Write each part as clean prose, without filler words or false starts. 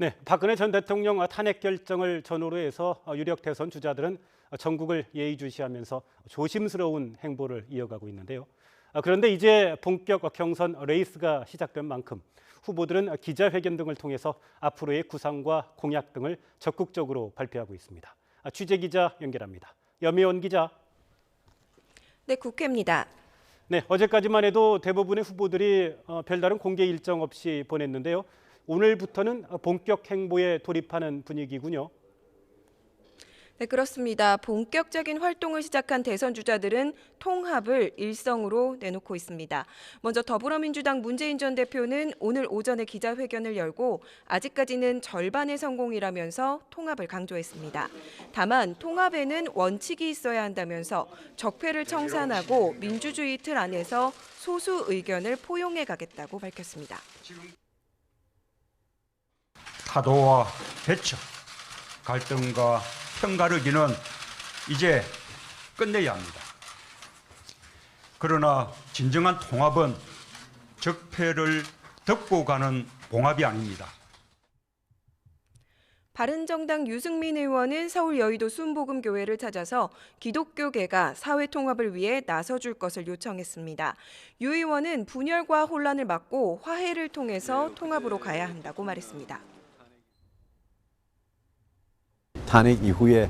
네, 박근혜 전 대통령 탄핵 결정을 전후로 해서 유력 대선 주자들은 전국을 예의주시하면서 조심스러운 행보를 이어가고 있는데요. 그런데 이제 본격 경선 레이스가 시작된 만큼 후보들은 기자회견 등을 통해서 앞으로의 구상과 공약 등을 적극적으로 발표하고 있습니다. 취재 기자 연결합니다. 염혜원 기자. 네, 국회입니다. 네, 어제까지만 해도 대부분의 후보들이 별다른 공개 일정 없이 보냈는데요. 오늘부터는 본격 행보에 돌입하는 분위기군요. 네, 그렇습니다. 본격적인 활동을 시작한 대선 주자들은 통합을 일성으로 내놓고 있습니다. 먼저 더불어민주당 문재인 전 대표는 오늘 오전에 기자회견을 열고 아직까지는 절반의 성공이라면서 통합을 강조했습니다. 다만 통합에는 원칙이 있어야 한다면서 적폐를 청산하고 민주주의 틀 안에서 소수 의견을 포용해 가겠다고 밝혔습니다. 타도와 배척, 갈등과 편가르기는 이제 끝내야 합니다. 그러나 진정한 통합은 적폐를 덮고 가는 봉합이 아닙니다. 바른정당 유승민 의원은 서울 여의도 순복음교회를 찾아서 기독교계가 사회 통합을 위해 나서줄 것을 요청했습니다. 유 의원은 분열과 혼란을 막고 화해를 통해서 통합으로 가야 한다고 말했습니다. 탄핵 이후에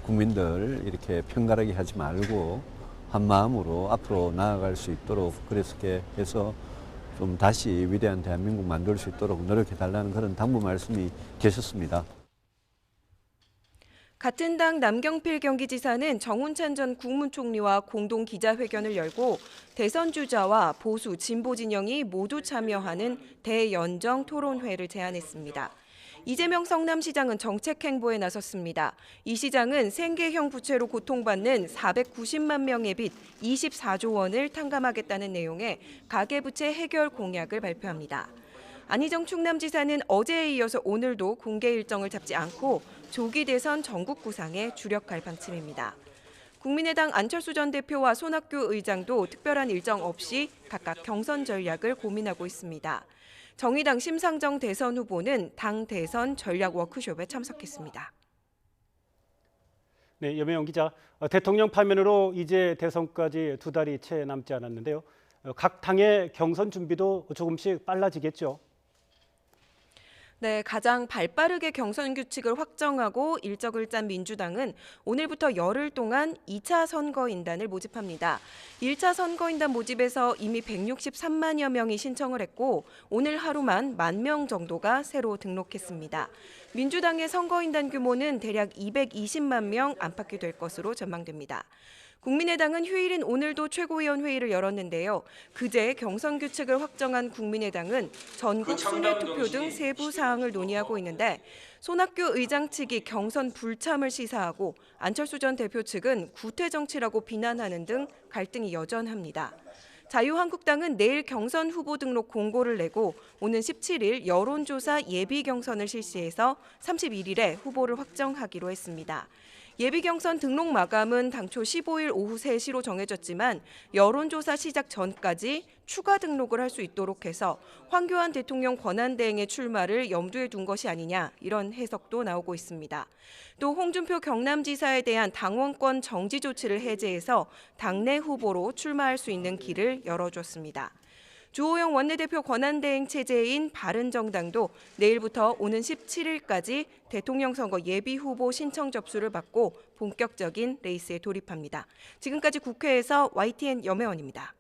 국민들 이렇게 편가르기 하지 말고 한 마음으로 앞으로 나아갈 수 있도록 그렇게 해서 좀 다시 위대한 대한민국 만들 수 있도록 노력해달라는 그런 당부 말씀이 계셨습니다. 같은 당 남경필 경기지사는 정운찬 전 국무총리와 공동 기자회견을 열고 대선 주자와 보수 진보 진영이 모두 참여하는 대연정 토론회를 제안했습니다. 이재명 성남시장은 정책 행보에 나섰습니다. 이 시장은 생계형 부채로 고통받는 490만 명의 빚 24조 원을 탕감하겠다는 내용의 가계부채 해결 공약을 발표합니다. 안희정 충남지사는 어제에 이어서 오늘도 공개 일정을 잡지 않고 조기 대선 전국 구상에 주력할 방침입니다. 국민의당 안철수 전 대표와 손학규 의장도 특별한 일정 없이 각각 경선 전략을 고민하고 있습니다. 정의당 심상정 대선 후보는 당 대선 전략 워크숍에 참석했습니다. 네, 염혜영 기자. 대통령 파면으로 이제 대선까지 2달이 채 남지 않았는데요. 각 당의 경선 준비도 조금씩 빨라지겠죠. 네, 가장 발빠르게 경선 규칙을 확정하고 일정을 짠 민주당은 오늘부터 열흘 동안 2차 선거인단을 모집합니다. 1차 선거인단 모집에서 이미 163만여 명이 신청을 했고 오늘 하루만 10,000명 정도가 새로 등록했습니다. 민주당의 선거인단 규모는 대략 220만 명 안팎이 될 것으로 전망됩니다. 국민의당은 휴일인 오늘도 최고위원 회의를 열었는데요. 그제 경선 규칙을 확정한 국민의당은 전국 순회 투표 등 세부 사항을 논의하고 있는데 손학규 의장 측이 경선 불참을 시사하고 안철수 전 대표 측은 구태 정치라고 비난하는 등 갈등이 여전합니다. 자유한국당은 내일 경선 후보 등록 공고를 내고 오는 17일 여론조사 예비 경선을 실시해서 31일에 후보를 확정하기로 했습니다. 예비 경선 등록 마감은 당초 15일 오후 3시로 정해졌지만 여론조사 시작 전까지 추가 등록을 할 수 있도록 해서 황교안 대통령 권한대행의 출마를 염두에 둔 것이 아니냐 이런 해석도 나오고 있습니다. 또 홍준표 경남지사에 대한 당원권 정지 조치를 해제해서 당내 후보로 출마할 수 있는 길을 열어줬습니다. 주호영 원내대표 권한대행 체제인 바른정당도 내일부터 오는 17일까지 대통령 선거 예비 후보 신청 접수를 받고 본격적인 레이스에 돌입합니다. 지금까지 국회에서 YTN 염혜원입니다.